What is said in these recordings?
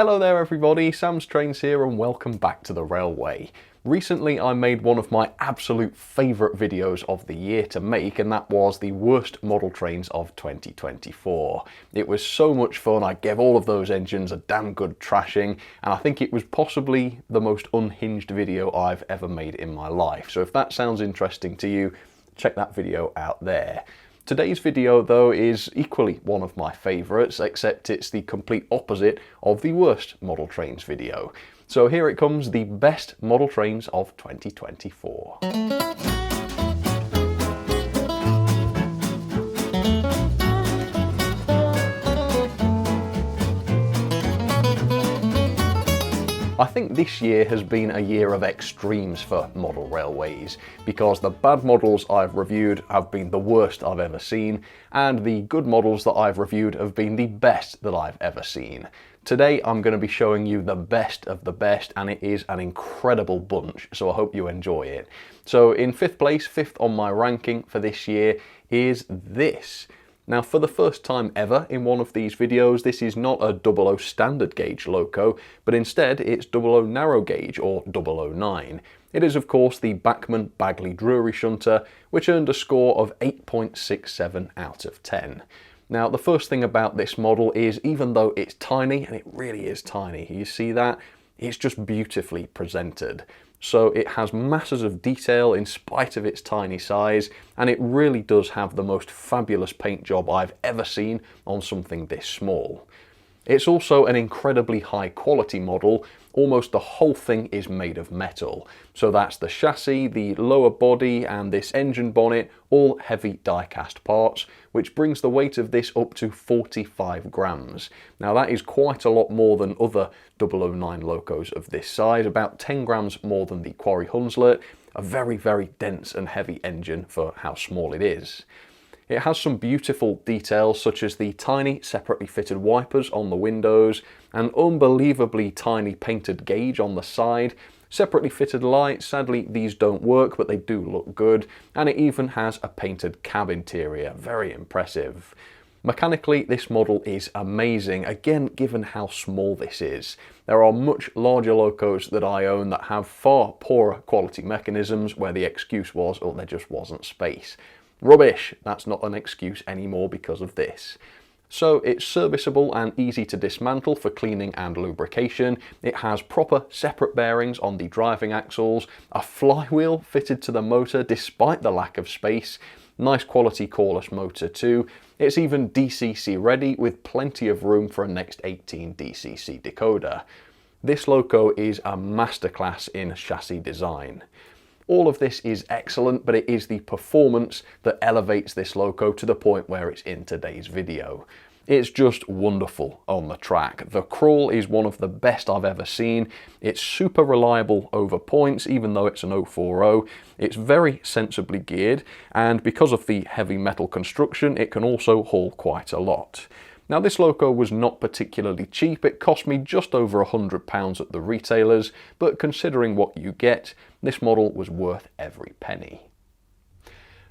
Hello there everybody, Sam's Trains here and welcome back to the railway. Recently I made one of my absolute favourite videos of the year to make, and that was the worst model trains of 2024. It was so much fun, I gave all of those engines a damn good trashing, and I think it was possibly the most unhinged video I've ever made in my life. So if that sounds interesting to you, check that video out there. Today's video though is equally one of my favourites, except it's the complete opposite of the worst model trains video. So here it comes, the best model trains of 2024. I think this year has been a year of extremes for model railways, because the bad models I've reviewed have been the worst I've ever seen, and the good models that I've reviewed have been the best that I've ever seen. Today I'm going to be showing you the best of the best, and it is an incredible bunch, so I hope you enjoy it. So in fifth place, fifth on my ranking for this year, is this. Now, for the first time ever in one of these videos, this is not a 00 standard gauge loco, but instead it's 00 narrow gauge, or 009. It is of course the Bachmann Bagley Drury shunter, which earned a score of 8.67 out of 10. Now, the first thing about this model is, even though it's tiny, and it really is tiny, you see that? It's just beautifully presented. So it has masses of detail in spite of its tiny size, and it really does have the most fabulous paint job I've ever seen on something this small. It's also an incredibly high quality model. Almost the whole thing is made of metal. So that's the chassis, the lower body and this engine bonnet, all heavy die-cast parts, which brings the weight of this up to 45 grams. Now that is quite a lot more than other 009 locos of this size, about 10 grams more than the Quarry Hunslet, a very, very dense and heavy engine for how small it is. It has some beautiful details, such as the tiny separately fitted wipers on the windows, an unbelievably tiny painted gauge on the side, separately fitted lights. Sadly these don't work, but they do look good, and it even has a painted cab interior, very impressive. Mechanically, this model is amazing, again given how small this is. There are much larger locos that I own that have far poorer quality mechanisms, where the excuse was, oh, there just wasn't space. Rubbish! That's not an excuse anymore because of this. So it's serviceable and easy to dismantle for cleaning and lubrication. It has proper separate bearings on the driving axles, a flywheel fitted to the motor despite the lack of space, nice quality coreless motor too. It's even DCC ready with plenty of room for a next 18 DCC decoder. This loco is a masterclass in chassis design. All of this is excellent, but it is the performance that elevates this loco to the point where it's in today's video. It's just wonderful on the track. The crawl is one of the best I've ever seen. It's super reliable over points, even though it's an 040. It's very sensibly geared, and because of the heavy metal construction, it can also haul quite a lot. Now, this loco was not particularly cheap. It cost me just over £100 at the retailers, but considering what you get, this model was worth every penny.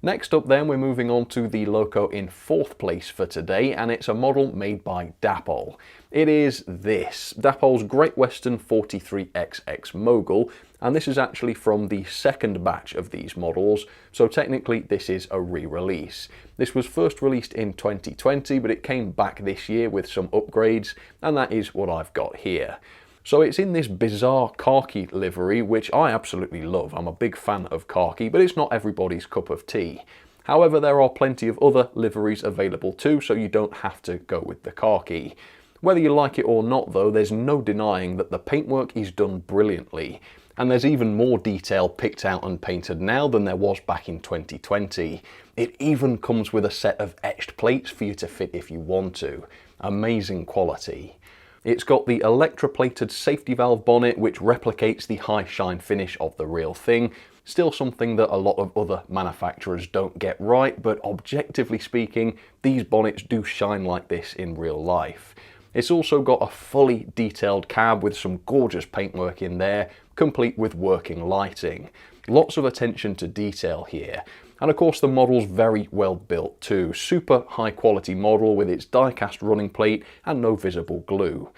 Next up then, we're moving on to the loco in fourth place for today, and it's a model made by Dapol. It is this, Dapol's Great Western 43XX Mogul, and this is actually from the second batch of these models, so technically this is a re-release. This was first released in 2020, but it came back this year with some upgrades, and that is what I've got here. So it's in this bizarre khaki livery, which I absolutely love. I'm a big fan of khaki, but it's not everybody's cup of tea. However, there are plenty of other liveries available too, so you don't have to go with the khaki. Whether you like it or not though, there's no denying that the paintwork is done brilliantly. And there's even more detail picked out and painted now than there was back in 2020. It even comes with a set of etched plates for you to fit if you want to. Amazing quality. It's got the electroplated safety valve bonnet, which replicates the high shine finish of the real thing. Still something that a lot of other manufacturers don't get right, but objectively speaking, these bonnets do shine like this in real life. It's also got a fully detailed cab with some gorgeous paintwork in there, complete with working lighting. Lots of attention to detail here. And of course the model's very well built too. Super high quality model with its die-cast running plate and no visible glue.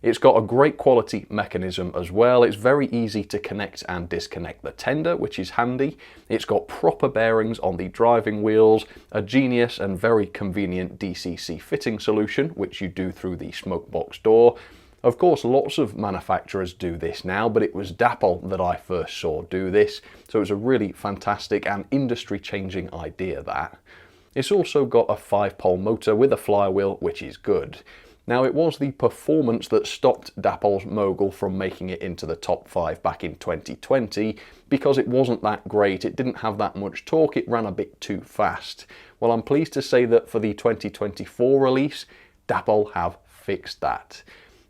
It's got a great quality mechanism as well. It's very easy to connect and disconnect the tender, which is handy. It's got proper bearings on the driving wheels, a genius and very convenient DCC fitting solution, which you do through the smoke box door. Of course, lots of manufacturers do this now, but it was Dapol that I first saw do this, so it's a really fantastic and industry-changing idea that. It's also got a 5-pole motor with a flywheel, which is good. Now, it was the performance that stopped Dapol's Mogul from making it into the top 5 back in 2020, because it wasn't that great, it didn't have that much torque, it ran a bit too fast. Well, I'm pleased to say that for the 2024 release, Dapol have fixed that.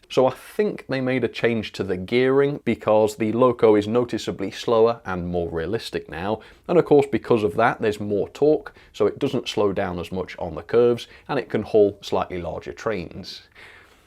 So I think they made a change to the gearing because the Loco is noticeably slower and more realistic now, and of course because of that there's more torque, so it doesn't slow down as much on the curves and it can haul slightly larger trains.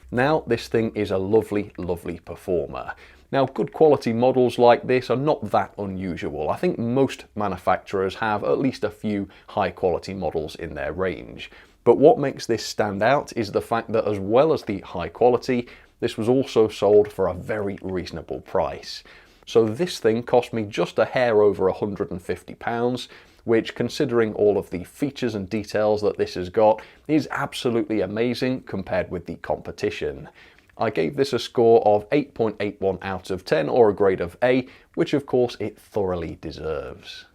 Now this thing is a lovely, lovely performer. Now, good quality models like this are not that unusual. I think most manufacturers have at least a few high quality models in their range. But what makes this stand out is the fact that as well as the high quality, this was also sold for a very reasonable price. So this thing cost me just a hair over £150, which, considering all of the features and details that this has got, is absolutely amazing compared with the competition. I gave this a score of 8.81 out of 10, or a grade of A, which of course it thoroughly deserves.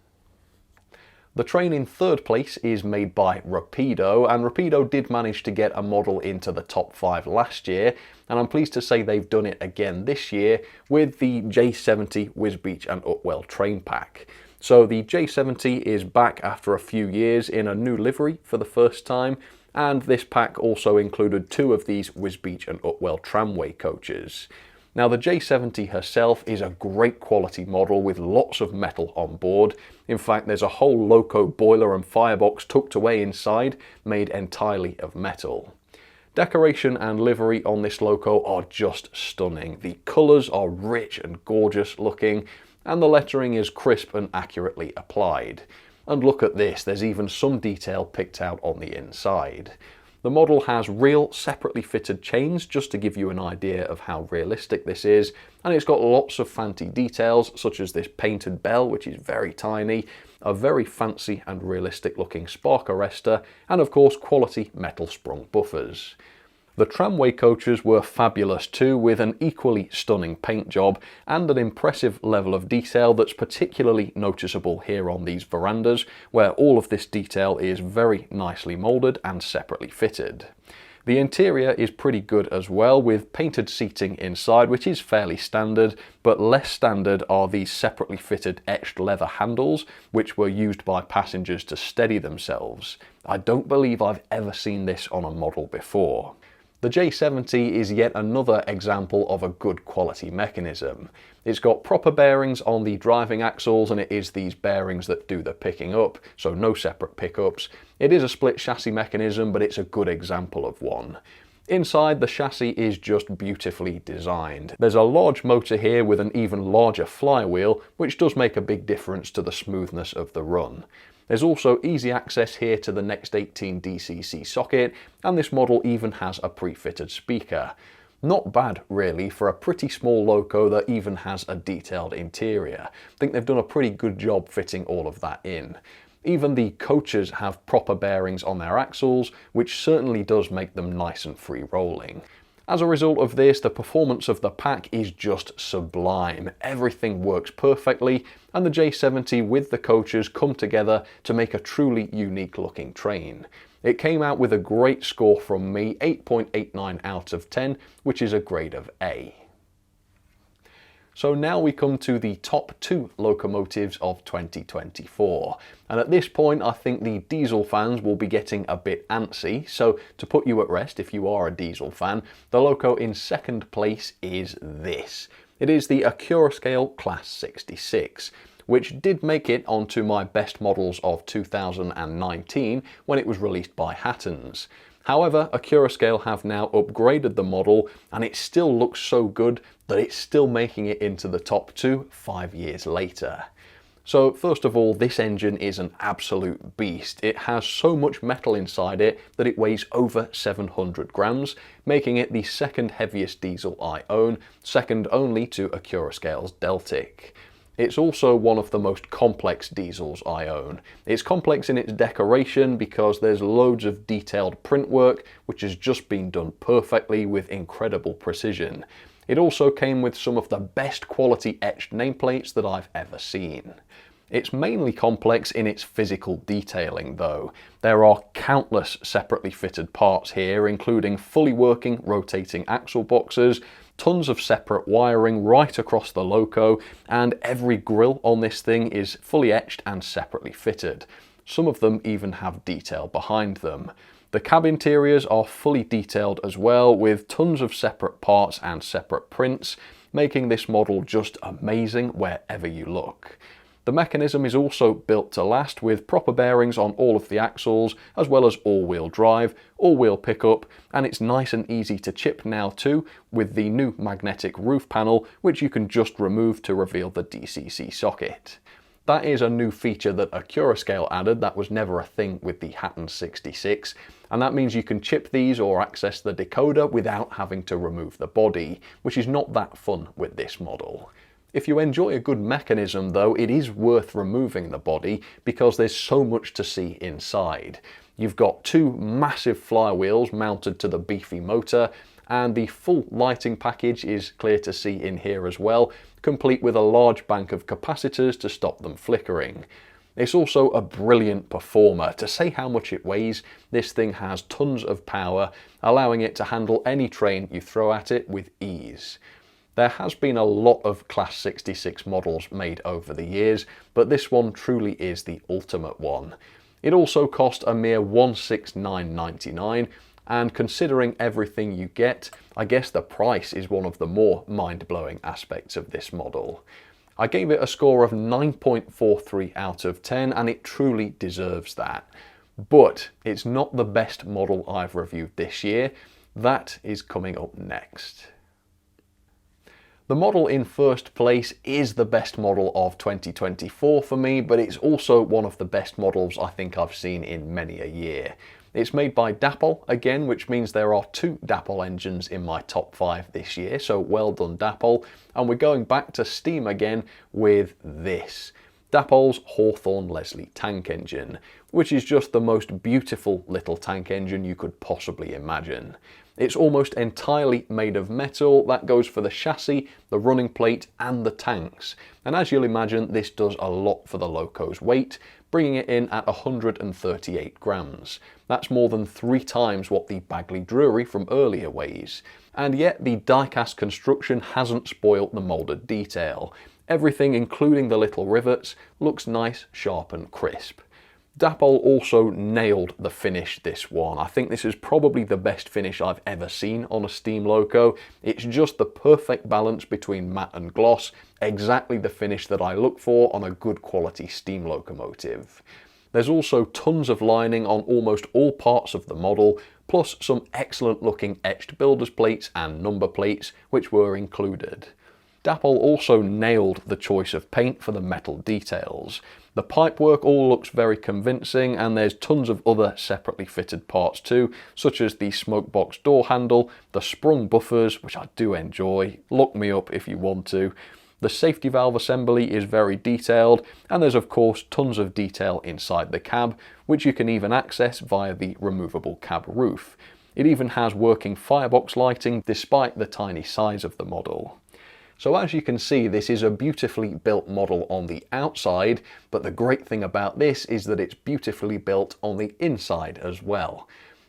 The train in third place is made by Rapido, and Rapido did manage to get a model into the top 5 last year, and I'm pleased to say they've done it again this year with the J70 Wisbech and Upwell train pack. So the J70 is back after a few years in a new livery for the first time, and this pack also included 2 of these Wisbech and Upwell tramway coaches. Now, the J70 herself is a great quality model with lots of metal on board. In fact, there's a whole Loco boiler and firebox tucked away inside, made entirely of metal. Decoration and livery on this Loco are just stunning. The colours are rich and gorgeous looking, and the lettering is crisp and accurately applied. And look at this, there's even some detail picked out on the inside. The model has real separately fitted chains, just to give you an idea of how realistic this is, and it's got lots of fancy details such as this painted bell, which is very tiny, a very fancy and realistic looking spark arrestor, and of course quality metal sprung buffers. The tramway coaches were fabulous too, with an equally stunning paint job and an impressive level of detail that's particularly noticeable here on these verandas, where all of this detail is very nicely moulded and separately fitted. The interior is pretty good as well, with painted seating inside, which is fairly standard, but less standard are these separately fitted etched leather handles, which were used by passengers to steady themselves. I don't believe I've ever seen this on a model before. The J70 is yet another example of a good quality mechanism. It's got proper bearings on the driving axles, and it is these bearings that do the picking up, so no separate pickups. It is a split chassis mechanism, but it's a good example of one. Inside, the chassis is just beautifully designed. There's a large motor here with an even larger flywheel, which does make a big difference to the smoothness of the run. There's also easy access here to the Next 18 DCC socket, and this model even has a pre-fitted speaker. Not bad really for a pretty small Loco that even has a detailed interior. I think they've done a pretty good job fitting all of that in. Even the coaches have proper bearings on their axles, which certainly does make them nice and free rolling. As a result of this, the performance of the pack is just sublime. Everything works perfectly, and the J70 with the coaches come together to make a truly unique looking train. It came out with a great score from me, 8.89 out of 10, which is a grade of A. So now we come to the top 2 locomotives of 2024. And at this point, I think the diesel fans will be getting a bit antsy. So to put you at rest, if you are a diesel fan, the Loco in second place is this. It is the Accurascale Class 66, which did make it onto my best models of 2019 when it was released by Hattons. However, Accurascale have now upgraded the model, and it still looks so good that it's still making it into the top 2 5 years later. So first of all, this engine is an absolute beast. It has so much metal inside it that it weighs over 700 grams, making it the second heaviest diesel I own, second only to Accurascale's Deltic. It's also one of the most complex diesels I own. It's complex in its decoration because there's loads of detailed print work which has just been done perfectly with incredible precision. It also came with some of the best quality etched nameplates that I've ever seen. It's mainly complex in its physical detailing though. There are countless separately fitted parts here, including fully working rotating axle boxes, tons of separate wiring right across the loco, and every grille on this thing is fully etched and separately fitted. Some of them even have detail behind them. The cab interiors are fully detailed as well, with tons of separate parts and separate prints, making this model just amazing wherever you look. The mechanism is also built to last, with proper bearings on all of the axles, as well as all-wheel drive, all-wheel pickup, and it's nice and easy to chip now too, with the new magnetic roof panel, which you can just remove to reveal the DCC socket. That is a new feature that Accurascale added that was never a thing with the Hatton 66, and that means you can chip these or access the decoder without having to remove the body, which is not that fun with this model. If you enjoy a good mechanism though, it is worth removing the body because there's so much to see inside. You've got two massive flywheels mounted to the beefy motor, and the full lighting package is clear to see in here as well, complete with a large bank of capacitors to stop them flickering. It's also a brilliant performer. To say how much it weighs, this thing has tons of power, allowing it to handle any train you throw at it with ease. There has been a lot of Class 66 models made over the years, but this one truly is the ultimate one. It also cost a mere $169.99, and considering everything you get, I guess the price is one of the more mind-blowing aspects of this model. I gave it a score of 9.43 out of 10, and it truly deserves that. But it's not the best model I've reviewed this year. That is coming up next. The model in first place is the best model of 2024 for me, but it's also one of the best models I think I've seen in many a year. It's made by Dapol again, which means there are two Dapol engines in my top 5 this year, so well done Dapol. And we're going back to steam again with this. Dapol's Hawthorne Leslie tank engine, which is just the most beautiful little tank engine you could possibly imagine. It's almost entirely made of metal. That goes for the chassis, the running plate and the tanks. And as you'll imagine, this does a lot for the loco's weight, bringing it in at 138 grams. That's more than 3 times what the Bagley Drury from earlier weighs. And yet the die-cast construction hasn't spoilt the moulded detail. Everything, including the little rivets, looks nice, sharp and crisp. Dapol also nailed the finish this one. I think this is probably the best finish I've ever seen on a steam loco. It's just the perfect balance between matte and gloss, exactly the finish that I look for on a good quality steam locomotive. There's also tons of lining on almost all parts of the model, plus some excellent looking etched builder's plates and number plates which were included. Dapol also nailed the choice of paint for the metal details. The pipework all looks very convincing, and there's tons of other separately fitted parts too, such as the smoke box door handle, the sprung buffers, which I do enjoy, look me up if you want to. The safety valve assembly is very detailed, and there's of course tons of detail inside the cab, which you can even access via the removable cab roof. It even has working firebox lighting despite the tiny size of the model. So as you can see, this is a beautifully built model on the outside, but the great thing about this is that it's beautifully built on the inside as well.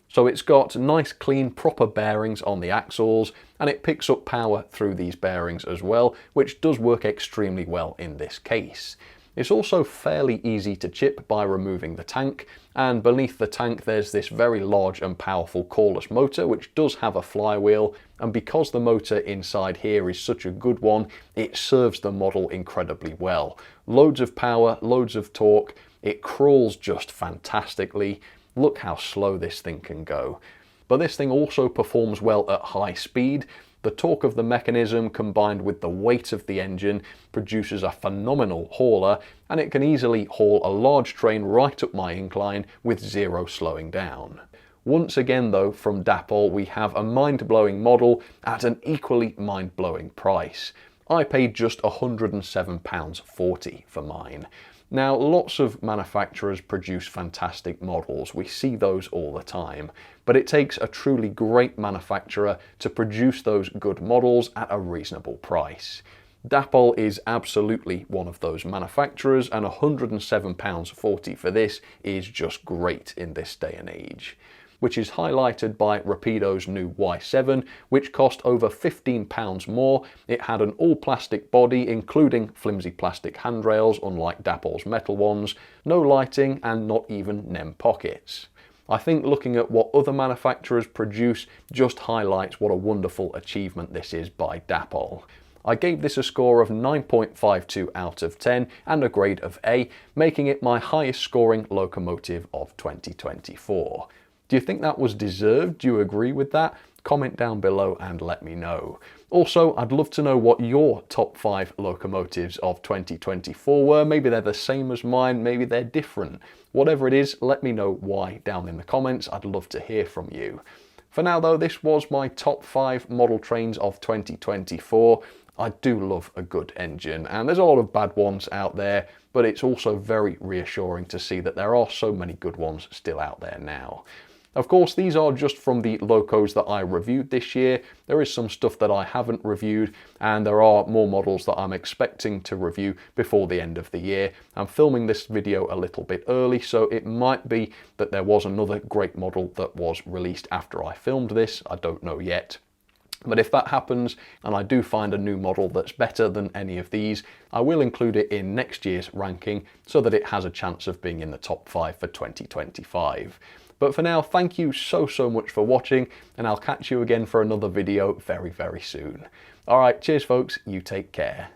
So it's got nice, clean, proper bearings on the axles, and it picks up power through these bearings as well, which does work extremely well in this case. It's also fairly easy to chip by removing the tank, and beneath the tank there's this very large and powerful coreless motor which does have a flywheel, and because the motor inside here is such a good one, it serves the model incredibly well. Loads of power, loads of torque, it crawls just fantastically. Look how slow this thing can go. But this thing also performs well at high speed. The torque of the mechanism combined with the weight of the engine produces a phenomenal hauler, and it can easily haul a large train right up my incline with zero slowing down. Once again though, from Dapol we have a mind-blowing model at an equally mind-blowing price. I paid just £107.40 for mine. Now, lots of manufacturers produce fantastic models, we see those all the time, but it takes a truly great manufacturer to produce those good models at a reasonable price. Dapol is absolutely one of those manufacturers, and £107.40 for this is just great in this day and age. Which is highlighted by Rapido's new Y7, which cost over £15 more. It had an all-plastic body, including flimsy plastic handrails, unlike Dapol's metal ones, no lighting, and not even NEM pockets. I think looking at what other manufacturers produce just highlights what a wonderful achievement this is by Dapol. I gave this a score of 9.52 out of 10 and a grade of A, making it my highest scoring locomotive of 2024. Do you think that was deserved? Do you agree with that? Comment down below and let me know. Also, I'd love to know what your top 5 locomotives of 2024 were. Maybe they're the same as mine, maybe they're different. Whatever it is, let me know why down in the comments. I'd love to hear from you. For now though, this was my top 5 model trains of 2024. I do love a good engine, and there's a lot of bad ones out there, but it's also very reassuring to see that there are so many good ones still out there now. Of course, these are just from the locos that I reviewed this year. There is some stuff that I haven't reviewed, and there are more models that I'm expecting to review before the end of the year. I'm filming this video a little bit early, so it might be that there was another great model that was released after I filmed this. I don't know yet. But if that happens, and I do find a new model that's better than any of these, I will include it in next year's ranking so that it has a chance of being in the top 5 for 2025. But for now, thank you so much for watching, and I'll catch you again for another video very soon. Alright, cheers folks, you take care.